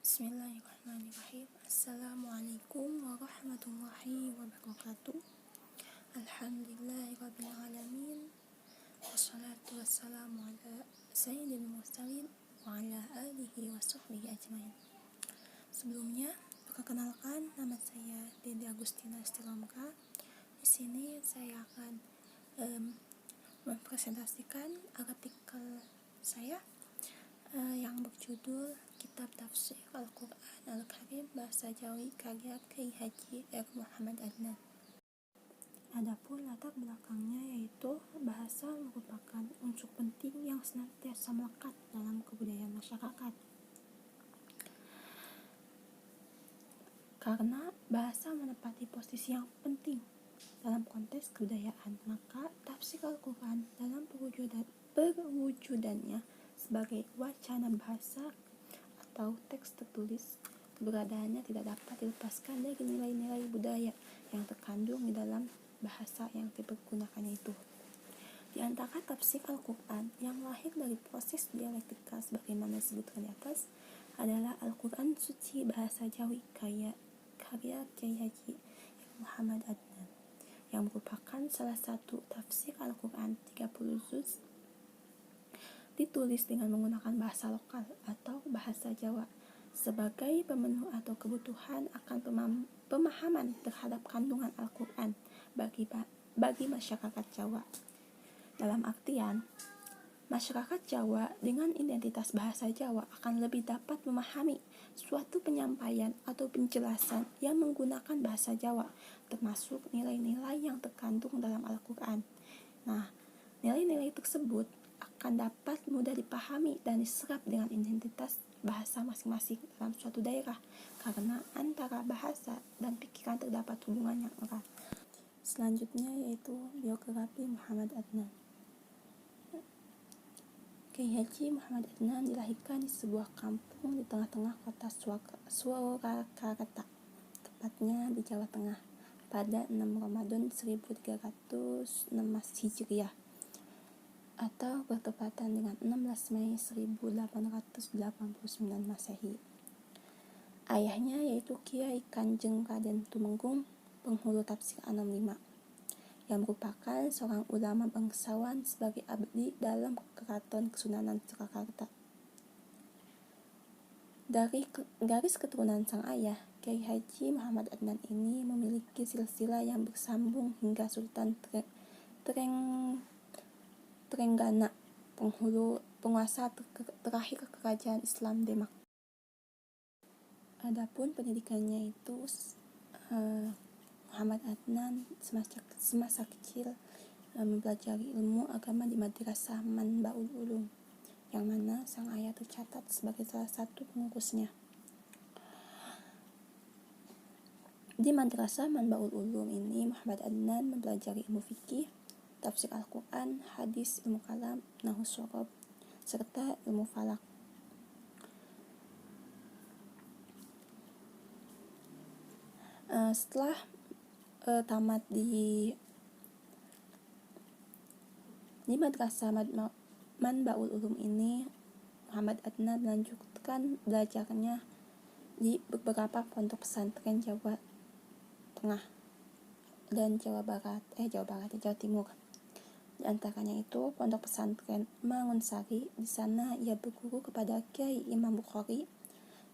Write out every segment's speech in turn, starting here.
Bismillahirrahmanirrahim. Assalamualaikum warahmatullahi wabarakatuh. Alhamdulillahirabbil alamin. Wassalatu wassalamu ala sayyidil mursalin wa ala alihi wa sahbihi ajmain. Sebelumnya, perkenalkan, nama saya Dede Agustina Stilomka. Di sini saya akan mempresentasikan artikel saya yang berjudul Kitab Tafsir Al-Quran Al-Karim Bahasa Jawi karya Kiai Haji R. Muhammad Adnan. Adapun latar belakangnya yaitu bahasa merupakan unsur penting yang senantiasa melekat dalam kebudayaan masyarakat. Karena bahasa menempati posisi yang penting dalam konteks kebudayaan, maka tafsir Al-Quran dalam perwujudannya sebagai wacana bahasa atau teks tertulis, keberadaannya tidak dapat dilepaskan dari nilai-nilai budaya yang terkandung di dalam bahasa yang dipergunakannya itu. Di antara tafsir Al-Quran yang lahir dari proses dialektika sebagaimana disebutkan di atas adalah Al-Quran Suci Bahasa Jawi karya Kiai Haji Muhammad Adnan, yang merupakan salah satu tafsir Al-Quran 30 juz ditulis dengan menggunakan bahasa lokal atau bahasa Jawa sebagai pemenuh atau kebutuhan akan pemahaman terhadap kandungan Al-Quran bagi masyarakat Jawa. Dalam artian, masyarakat Jawa dengan identitas bahasa Jawa akan lebih dapat memahami suatu penyampaian atau penjelasan yang menggunakan bahasa Jawa, termasuk nilai-nilai yang terkandung dalam Al-Quran. Nah, nilai-nilai tersebut akan dapat mudah dipahami dan diserap dengan identitas bahasa masing-masing dalam suatu daerah, karena antara bahasa dan pikiran terdapat hubungan yang erat. Selanjutnya yaitu biografi Muhammad Adnan. Kiai Haji Muhammad Adnan dilahirkan di sebuah kampung di tengah-tengah kota Surakarta, tepatnya di Jawa Tengah, pada 6 Ramadan 1306 Hijriah atau bertepatan dengan 16 Mei 1889 Masehi. Ayahnya yaitu Kiai Kanjeng Raden Tumenggung, penghulu tafsir Anom V, yang merupakan seorang ulama bangsawan sebagai abdi dalam Keraton Kesunanan Surakarta. Dari garis keturunan sang ayah, Kiai Haji Muhammad Adnan ini memiliki silsilah yang bersambung hingga Sultan Trenggana, penguasa terakhir kerajaan Islam Demak. Adapun pendidikannya itu Muhammad Adnan semasa kecil mempelajari ilmu agama di Madrasah Manbaul Ulum, yang mana sang ayah tercatat sebagai salah satu pengurusnya. Di Madrasah Manbaul Ulum ini Muhammad Adnan mempelajari ilmu fikih, tafsir Al-Quran, hadis, ilmu kalam, nahwu shorob, serta ilmu falak. Setelah tamat di Madrasah Manbaul Ulum ini, Muhammad Adnan melanjutkan belajarnya di beberapa pondok pesantren Jawa Tengah dan Jawa Timur. Di antaranya itu pondok pesantren Mangunsari. Di sana ia berguru kepada Kiai Imam Bukhari.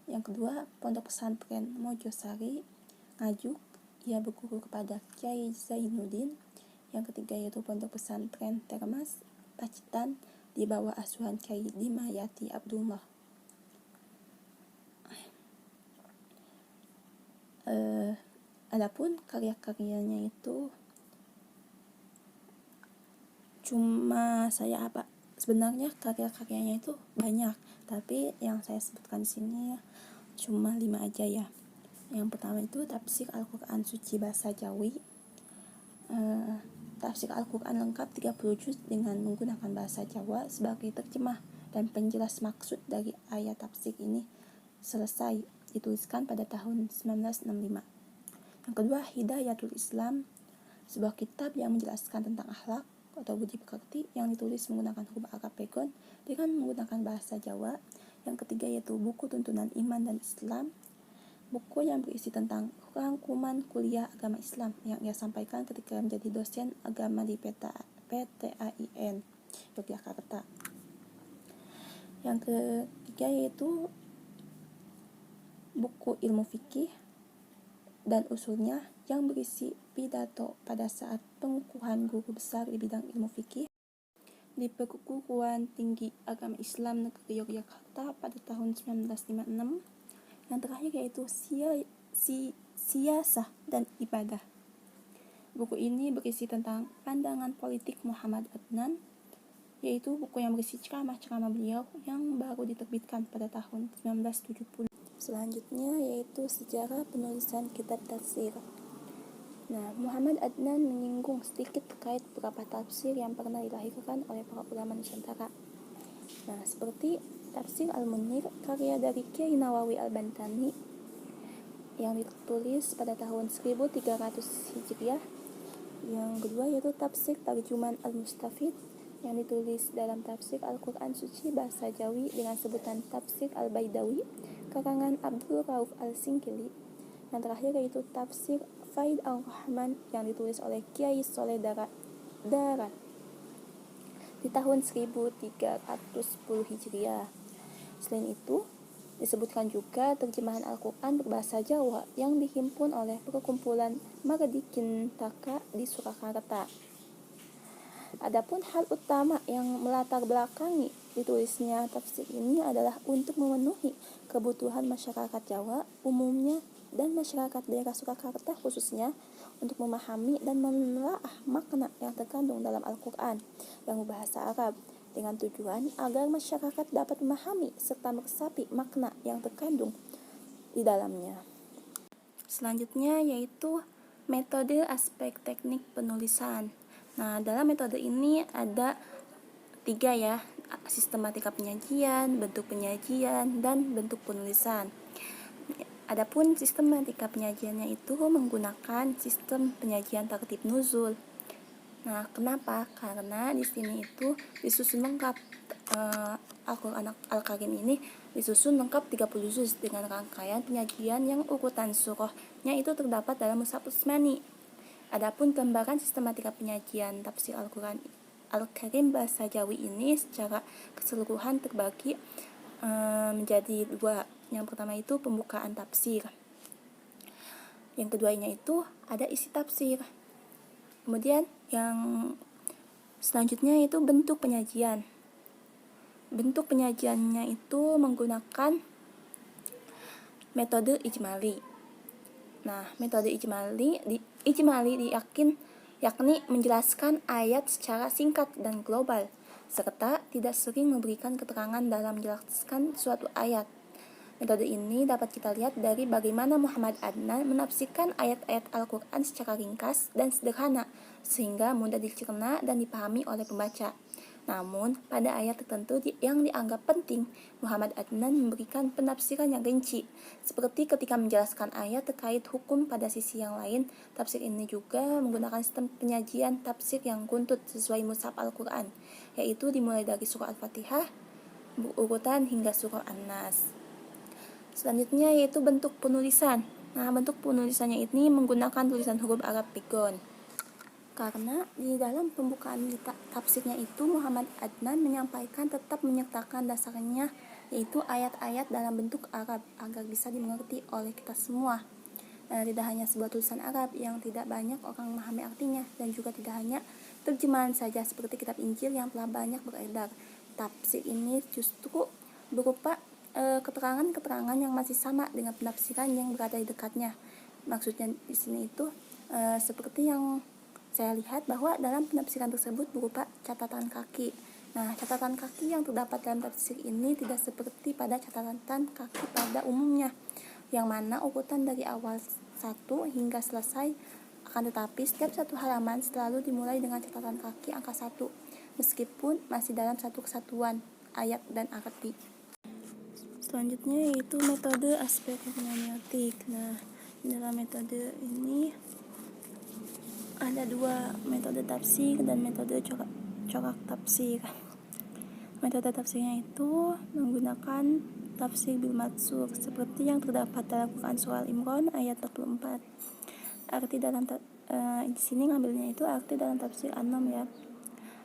Yang kedua, pondok pesantren Mojosari Ngajuk, ia berguru kepada Kiai Zainuddin. Yang ketiga yaitu pondok pesantren Termas Pacitan di bawah asuhan Kiai Dimayati Abdullah. Adapun karya-karyanya itu sebenarnya karya-karyanya itu banyak, tapi yang saya sebutkan di sini cuma 5 aja ya. Yang pertama itu tafsir Al-Quran Suci Bahasa Jawi, tafsir Al-Quran lengkap 30 juz dengan menggunakan bahasa Jawa sebagai terjemah dan penjelas maksud dari ayat tafsir ini selesai dituliskan pada tahun 1965. Yang kedua, Hidayatul Islam, sebuah kitab yang menjelaskan tentang akhlak atau budi pekerti yang ditulis menggunakan huruf Arab Pegon dengan menggunakan bahasa Jawa. Yang ketiga yaitu buku tuntunan iman dan Islam, buku yang berisi tentang rangkuman kuliah agama Islam yang ia sampaikan ketika menjadi dosen agama di PTAIN Yogyakarta. Yang ketiga yaitu buku ilmu fikih dan usulnya yang berisi pidato pada saat pengukuhan guru besar di bidang ilmu fikih di Perguruan Tinggi Agama Islam Negeri Yogyakarta pada tahun 1956. Yang terakhir yaitu Siasah dan Ibadah. Buku ini berisi tentang pandangan politik Muhammad Adnan, yaitu buku yang berisi ceramah-ceramah beliau yang baru diterbitkan pada tahun 1970. Selanjutnya yaitu sejarah penulisan kitab tafsir. Nah, Muhammad Adnan menyinggung sedikit terkait beberapa tafsir yang pernah dilahirkan oleh para ulama Nusantara. Nah, seperti Tafsir Al-Munir karya dari Kiai Nawawi Al-Bantani yang ditulis pada tahun 1300 Hijriah. Yang kedua yaitu Tafsir Tarjuman Al-Mustafid yang ditulis dalam Tafsir Al-Quran Suci Bahasa Jawi dengan sebutan Tafsir Al-Baidawi karangan Abdul Rauf Al-Singkili. Yang terakhir yaitu Tafsir Faid Ar-Rahman yang ditulis oleh Kiai Soleh Darat di tahun 1310 Hijriah. Selain itu, disebutkan juga terjemahan Al-Quran berbahasa Jawa yang dihimpun oleh perkumpulan Mardikin Taka di Surakarta. Adapun hal utama yang melatar belakangi ditulisnya tafsir ini adalah untuk memenuhi kebutuhan masyarakat Jawa umumnya dan masyarakat daerah Surakarta khususnya untuk memahami dan menelaah makna yang terkandung dalam Al-Quran yang berbahasa Arab dengan tujuan agar masyarakat dapat memahami serta meresapi makna yang terkandung di dalamnya. Selanjutnya yaitu metode aspek teknik penulisan. Nah, dalam metode ini ada 3 ya, sistematika penyajian, bentuk penyajian, dan bentuk penulisan. Adapun sistematika penyajiannya itu menggunakan sistem penyajian tertib nuzul. Nah, kenapa? Karena di sini itu disusun lengkap Al-Quran Al-Karim ini disusun lengkap 30 juz dengan rangkaian penyajian yang urutan surahnya itu terdapat dalam Mushaf Utsmani. Adapun gambaran sistematika penyajian tafsir Al-Quran Al-Karim bahasa Jawi ini secara keseluruhan terbagi menjadi 2. Yang pertama itu pembukaan tafsir. Yang keduanya itu ada isi tafsir. Kemudian yang selanjutnya itu bentuk penyajian. Bentuk penyajiannya itu menggunakan metode ijmali. Nah, metode ijmali yakni menjelaskan ayat secara singkat dan global, serta tidak sering memberikan keterangan dalam menjelaskan suatu ayat. Metode ini dapat kita lihat dari bagaimana Muhammad Adnan menafsirkan ayat-ayat Al-Quran secara ringkas dan sederhana, sehingga mudah dicerna dan dipahami oleh pembaca. Namun, pada ayat tertentu yang dianggap penting, Muhammad Adnan memberikan penafsiran yang rinci, seperti ketika menjelaskan ayat terkait hukum pada sisi yang lain. Tafsir ini juga menggunakan sistem penyajian tafsir yang runtut sesuai mushaf Al-Quran, yaitu dimulai dari surah Al-Fatihah, berurutan hingga surah An-Nas. Selanjutnya yaitu bentuk penulisan. Nah, bentuk penulisannya ini menggunakan tulisan huruf Arab Pigon. Karena di dalam pembukaan tafsirnya itu Muhammad Adnan menyampaikan tetap menyertakan dasarnya yaitu ayat-ayat dalam bentuk Arab agar bisa dimengerti oleh kita semua. Tidak hanya sebuah tulisan Arab yang tidak banyak orang memahami artinya, dan juga tidak hanya terjemahan saja seperti kitab Injil yang telah banyak beredar. Tafsir ini justru berupa keterangan-keterangan yang masih sama dengan penafsiran yang berada di dekatnya. Maksudnya di sini itu seperti yang saya lihat bahwa dalam penafsiran tersebut berupa catatan kaki. Nah, catatan kaki yang terdapat dalam tafsir ini tidak seperti pada catatan kaki pada umumnya, yang mana urutan dari awal 1 hingga selesai, akan tetapi setiap satu halaman selalu dimulai dengan catatan kaki angka 1, meskipun masih dalam satu kesatuan ayat dan arti. Selanjutnya yaitu metode aspek hermeneutik. Nah, dalam metode ini ada 2 metode tafsir dan metode corak tafsir. Metode tafsirnya itu menggunakan tafsir bil matsur seperti yang terdapat dalam Quran surah Al-Imran ayat 44. Arti dalam di sini ngambilnya itu arti dalam tafsir An-Nam ya.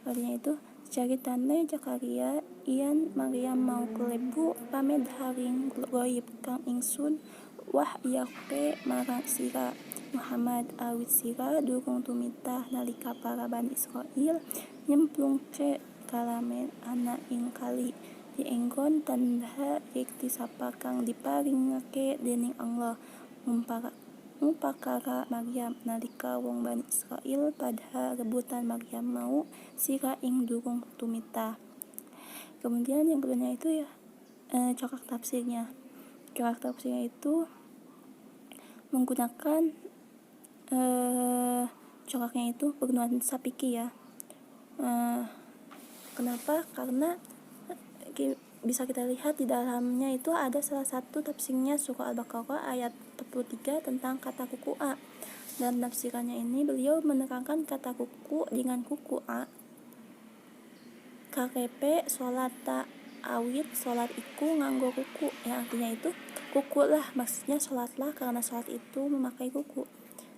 Artinya itu caritane Zakaria ian Maryam mau klebu pamed haring goib kang ingsun wahyake marang sira Muhammad awit sira durung tumitah nalika para Bani Israil nyemplungke kalamen anak ing kali dienggon tanda yekti sapa kang diparingake dening Allah mupakara Maryam nalika wong Bani Israil pada rebutan Maryam mau sira ing durung tumitah. Kemudian yang keduanya itu ya corak tafsirnya. Corak tafsirnya itu menggunakan coraknya itu bernuansa fikih ya. Kenapa? Karena bisa kita lihat di dalamnya itu ada salah satu tafsirnya surah Al-Baqarah ayat 43 tentang kata kuku a. Dan tafsirannya ini beliau menerangkan kata kuku dengan kuku a KKP sholat awit sholat iku nganggo kuku, yang artinya itu kuku lah, maksudnya sholatlah karena sholat itu memakai kuku.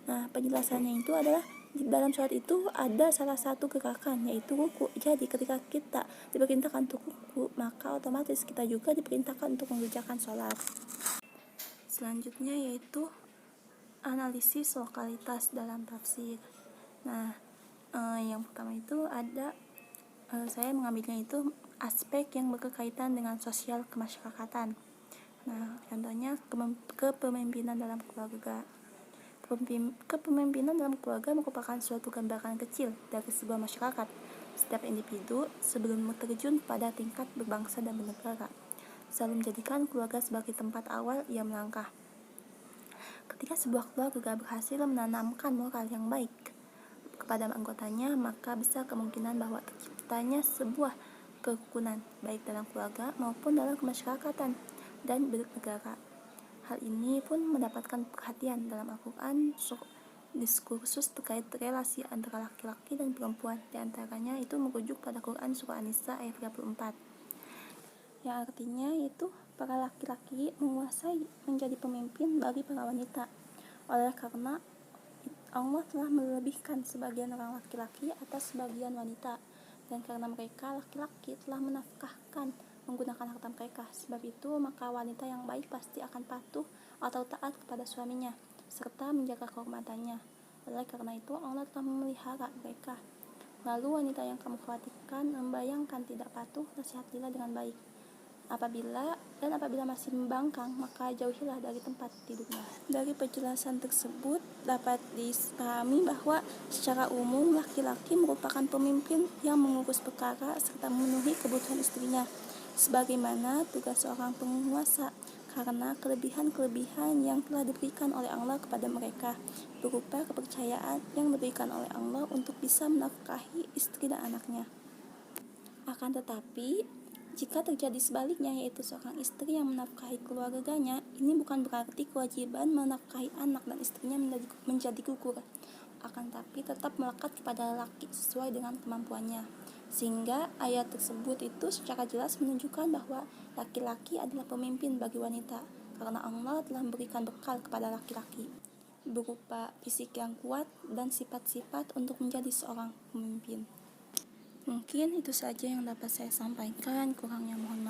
Nah penjelasannya itu adalah di dalam sholat itu ada salah satu gerakan yaitu kuku. Jadi ketika kita diperintahkan untuk kuku, maka otomatis kita juga diperintahkan untuk mengerjakan sholat. Selanjutnya yaitu analisis lokalitas dalam tafsir. Nah yang pertama itu ada saya mengambilnya itu aspek yang berkaitan dengan sosial kemasyarakatan. Nah contohnya kepemimpinan dalam keluarga. Kepemimpinan dalam keluarga merupakan suatu gambaran kecil dari sebuah masyarakat. Setiap individu sebelum terjun pada tingkat berbangsa dan bernegara selalu menjadikan keluarga sebagai tempat awal ia melangkah. Ketika sebuah keluarga berhasil menanamkan moral yang baik kepada anggotanya, maka besar kemungkinan bahwa terciptanya sebuah kerukunan baik dalam keluarga maupun dalam kemasyarakatan dan bernegara. Hal ini pun mendapatkan perhatian dalam Al-Quran diskursus terkait relasi antara laki-laki dan perempuan. Di antaranya itu merujuk pada Quran surah An-Nisa ayat 34. Yang artinya itu para laki-laki menguasai menjadi pemimpin bagi para wanita. Oleh karena Allah telah melebihkan sebagian orang laki-laki atas sebagian wanita, dan karena mereka laki-laki telah menafkahkan menggunakan harta mereka. Sebab itu maka wanita yang baik pasti akan patuh atau taat kepada suaminya serta menjaga kehormatannya. Oleh karena itu Allah telah memelihara mereka. Lalu wanita yang kamu khawatirkan membayangkan tidak patuh, nasihatilah dengan baik. Apabila masih membangkang, maka jauhilah dari tempat tidurnya. Dari penjelasan tersebut dapat dipahami bahwa secara umum laki-laki merupakan pemimpin yang mengurus perkara serta memenuhi kebutuhan istrinya sebagaimana tugas seorang penguasa, karena kelebihan-kelebihan yang telah diberikan oleh Allah kepada mereka berupa kepercayaan yang diberikan oleh Allah untuk bisa menafkahi istri dan anaknya. Akan tetapi jika terjadi sebaliknya, yaitu seorang istri yang menafkahi keluarganya, ini bukan berarti kewajiban menafkahi anak dan istrinya menjadi gugur, akan tapi tetap melekat kepada laki sesuai dengan kemampuannya. Sehingga ayat tersebut itu secara jelas menunjukkan bahwa laki-laki adalah pemimpin bagi wanita, karena Allah telah memberikan bekal kepada laki-laki berupa fisik yang kuat dan sifat-sifat untuk menjadi seorang pemimpin. Mungkin itu saja yang dapat saya sampaikan, kurangnya mohon maaf.